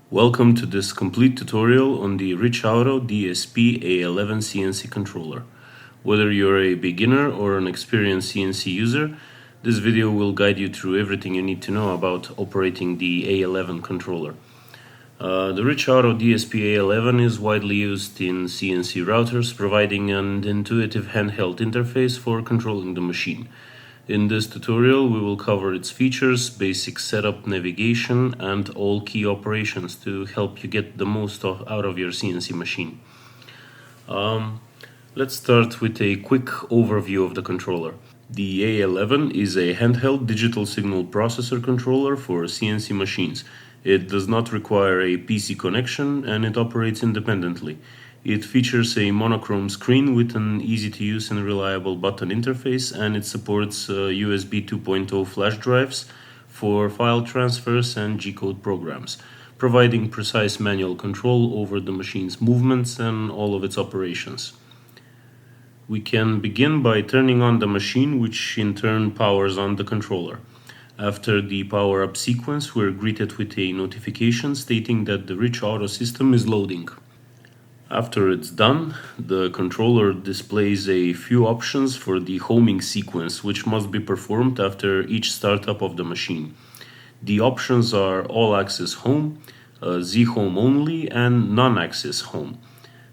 Welcome to this complete tutorial on the Richauto DSP A11 CNC controller. Whether you're a beginner or an experienced CNC user, this video will guide you through everything you need to know about operating the A11 controller. The Richauto DSP A11 is widely used in CNC routers, providing an intuitive handheld interface for controlling the machine. In this tutorial, we will cover its features, basic setup, navigation, and all key operations to help you get the most out of your CNC machine. Let's start with a quick overview of the controller. The A11 is a handheld digital signal processor controller for CNC machines. It does not require a PC connection and it operates independently. It features a monochrome screen with an easy-to-use and reliable button interface, and it supports USB 2.0 flash drives for file transfers and G-code programs, providing precise manual control over the machine's movements and all of its operations. We can begin by turning on the machine, which in turn powers on the controller. After the power-up sequence, we're greeted with a notification stating that the Richauto system is loading. After it's done, the controller displays a few options for the homing sequence, which must be performed after each startup of the machine. The options are all-axis home, Z-home only, and non-axis home.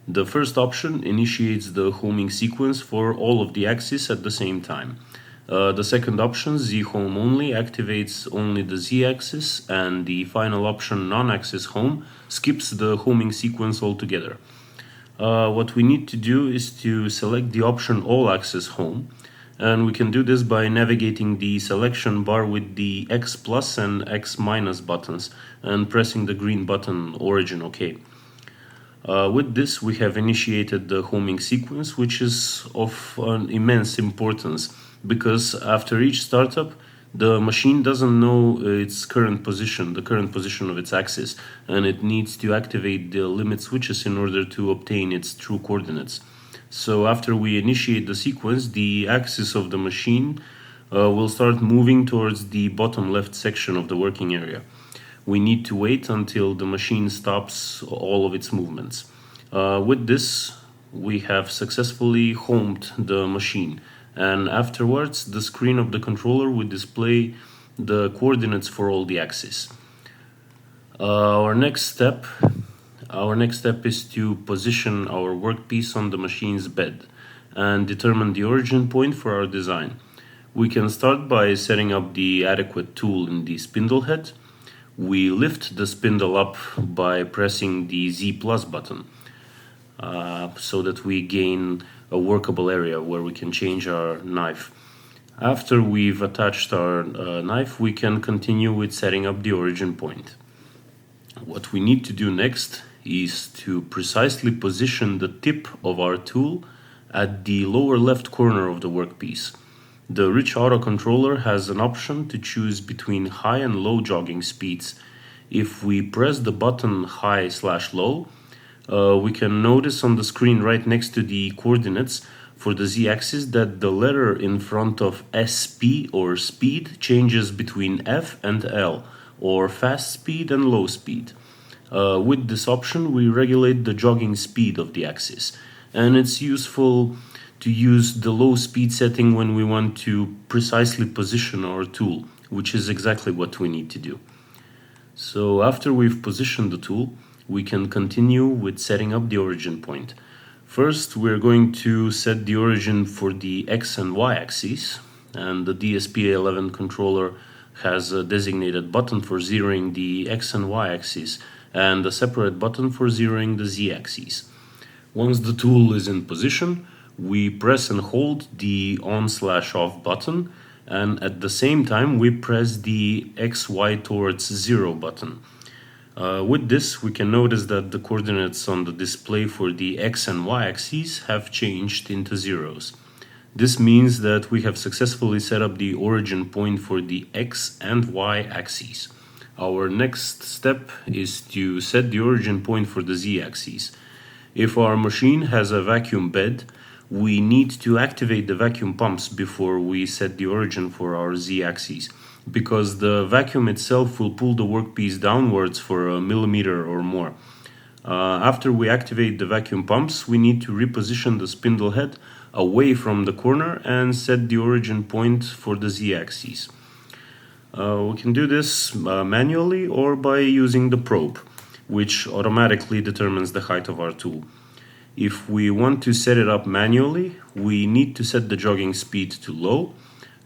The first option initiates the homing sequence for all of the axes at the same time. The second option, Z-home only, activates only the Z-axis, and the final option, non-axis home, skips the homing sequence altogether. What we need to do is to select the option all-axis home, and we can do this by navigating the selection bar with the X plus and X minus buttons and pressing the green button origin OK. With this, we have initiated the homing sequence, which is of an immense importance because after each startup, the machine doesn't know its current position, the current position of its axis, and it needs to activate the limit switches in order to obtain its true coordinates. So after we initiate the sequence, the axis of the machine will start moving towards the bottom left section of the working area. We need to wait until the machine stops all of its movements. With this, we have successfully homed the machine, and afterwards the screen of the controller will display the coordinates for all the axes. Our next step is to position our workpiece on the machine's bed and determine the origin point for our design. We can start by setting up the adequate tool in the spindle head. We lift the spindle up by pressing the Z plus button so that we gain a workable area where we can change our knife. After we've attached our knife, we can continue with setting up the origin point. What we need to do next is to precisely position the tip of our tool at the lower left corner of the workpiece. The Richauto controller has an option to choose between high and low jogging speeds. If we press the button high/low, we can notice on the screen right next to the coordinates for the Z-axis that the letter in front of SP or speed changes between F and L, or fast speed and low speed. With this option, we regulate the jogging speed of the axis, and it's useful to use the low speed setting when we want to precisely position our tool, which is exactly what we need to do. So after we've positioned the tool, we can continue with setting up the origin point. First, we're going to set the origin for the X and Y axes, and the DSP-A11 controller has a designated button for zeroing the X and Y axis and a separate button for zeroing the Z axis. Once the tool is in position, we press and hold the on/off button, and at the same time we press the XY towards 0 button. With this, we can notice that the coordinates on the display for the X and Y axes have changed into zeros. This means that we have successfully set up the origin point for the X and Y axes. Our next step is to set the origin point for the Z axis. If our machine has a vacuum bed, we need to activate the vacuum pumps before we set the origin for our z-axis, because the vacuum itself will pull the workpiece downwards for a millimeter or more. After we activate the vacuum pumps, we need to reposition the spindle head away from the corner and set the origin point for the z-axis. We can do this manually or by using the probe, which automatically determines the height of our tool. If we want to set it up manually, we need to set the jogging speed to low,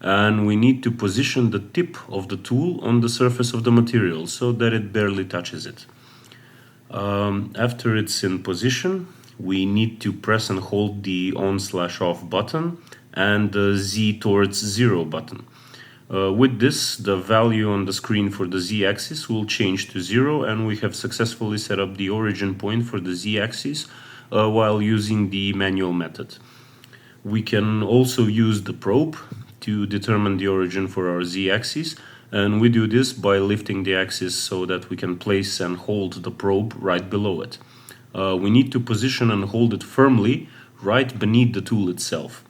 and we need to position the tip of the tool on the surface of the material so that it barely touches it. After it's in position, we need to press and hold the on/off button and the Z towards 0 button. With this, the value on the screen for the z-axis will change to 0, and we have successfully set up the origin point for the z-axis while using the manual method. We can also use the probe to determine the origin for our z-axis, and we do this by lifting the axis so that we can place and hold the probe right below it. We need to position and hold it firmly right beneath the tool itself.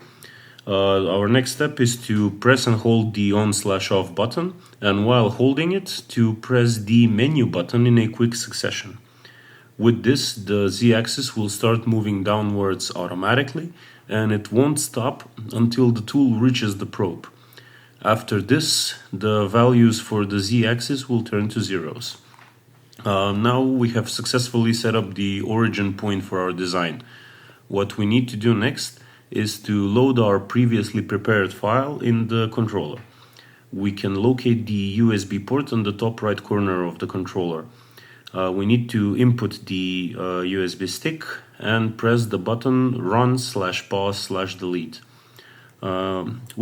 Our next step is to press and hold the on/off button, and while holding it, to press the menu button in a quick succession. With this, the z-axis will start moving downwards automatically, and it won't stop until the tool reaches the probe. After this, the values for the z-axis will turn to zeros. Now we have successfully set up the origin point for our design. What we need to do next is to load our previously prepared file in the controller. We can locate the USB port on the top right corner of the controller. We need to input the USB stick and press the button run/pause/delete.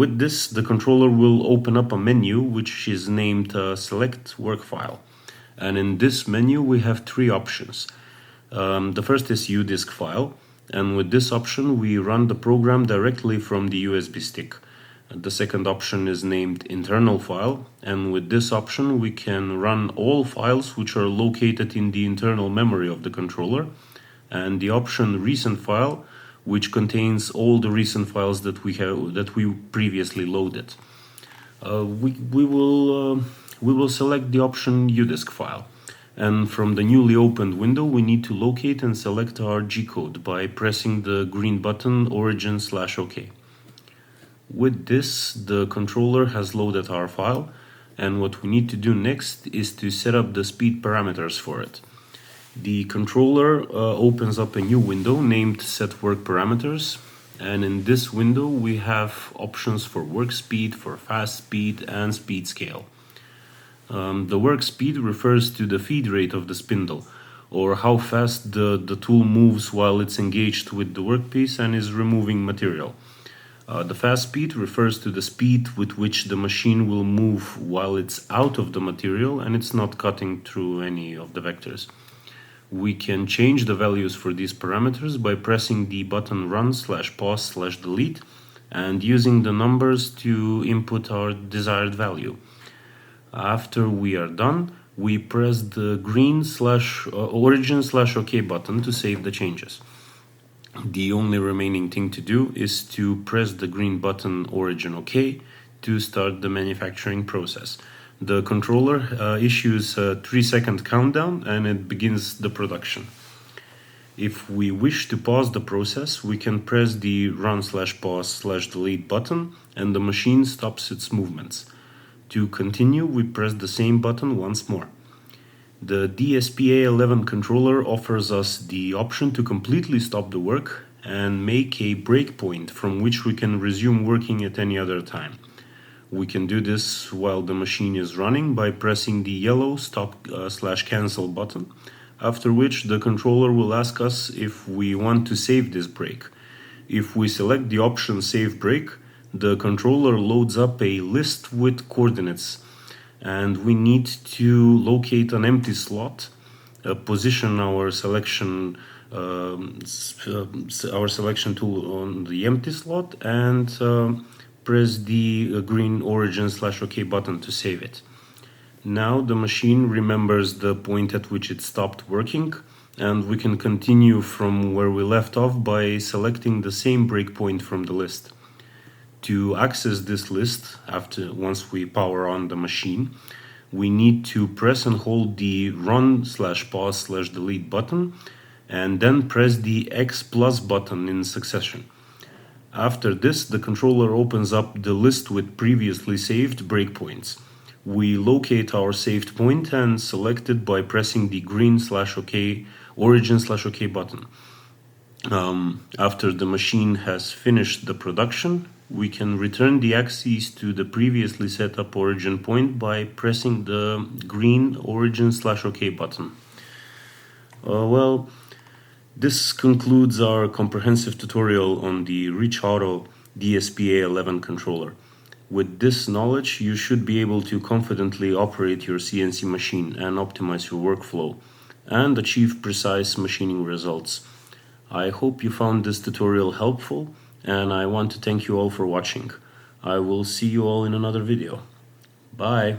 With this, the controller will open up a menu which is named Select Work File. And in this menu we have three options. The first is UDisk file, and with this option we run the program directly from the USB stick. The second option is named internal file, and with this option we can run all files which are located in the internal memory of the controller, and the option recent file, which contains all the recent files that we previously loaded. We will select the option UDisk file, and from the newly opened window we need to locate and select our G-code by pressing the green button origin/OK. With this, the controller has loaded our file, and what we need to do next is to set up the speed parameters for it. The controller opens up a new window named Set Work Parameters, and in this window we have options for work speed, for fast speed, and speed scale. The work speed refers to the feed rate of the spindle, or how fast the tool moves while it's engaged with the workpiece and is removing material. The fast speed refers to the speed with which the machine will move while it's out of the material and it's not cutting through any of the vectors. We can change the values for these parameters by pressing the button run/pause/delete and using the numbers to input our desired value. After we are done, we press the green origin/OK button to save the changes. The only remaining thing to do is to press the green button origin OK to start the manufacturing process. The controller issues a 3-second countdown and it begins the production. If we wish to pause the process, we can press the run/pause/delete button and the machine stops its movements. To continue, we press the same button once more. The DSP-A11 controller offers us the option to completely stop the work and make a breakpoint from which we can resume working at any other time. We can do this while the machine is running by pressing the yellow stop/cancel button, after which the controller will ask us if we want to save this break. If we select the option Save Break, the controller loads up a list with coordinates, and we need to locate an empty slot, position our selection tool on the empty slot, and press the green origin/OK button to save it. Now the machine remembers the point at which it stopped working, and we can continue from where we left off by selecting the same breakpoint from the list. To access this list, once we power on the machine, we need to press and hold the run/pause/delete button, and then press the X plus button in succession. After this, the controller opens up the list with previously saved breakpoints. We locate our saved point and select it by pressing the green/OK origin/OK button. After the machine has finished the production, we can return the axes to the previously set up origin point by pressing the green origin/OK button. This concludes our comprehensive tutorial on the Richauto DSP-A11 controller. With this knowledge, you should be able to confidently operate your CNC machine and optimize your workflow and achieve precise machining results. I hope you found this tutorial helpful, and I want to thank you all for watching. I will see you all in another video. Bye!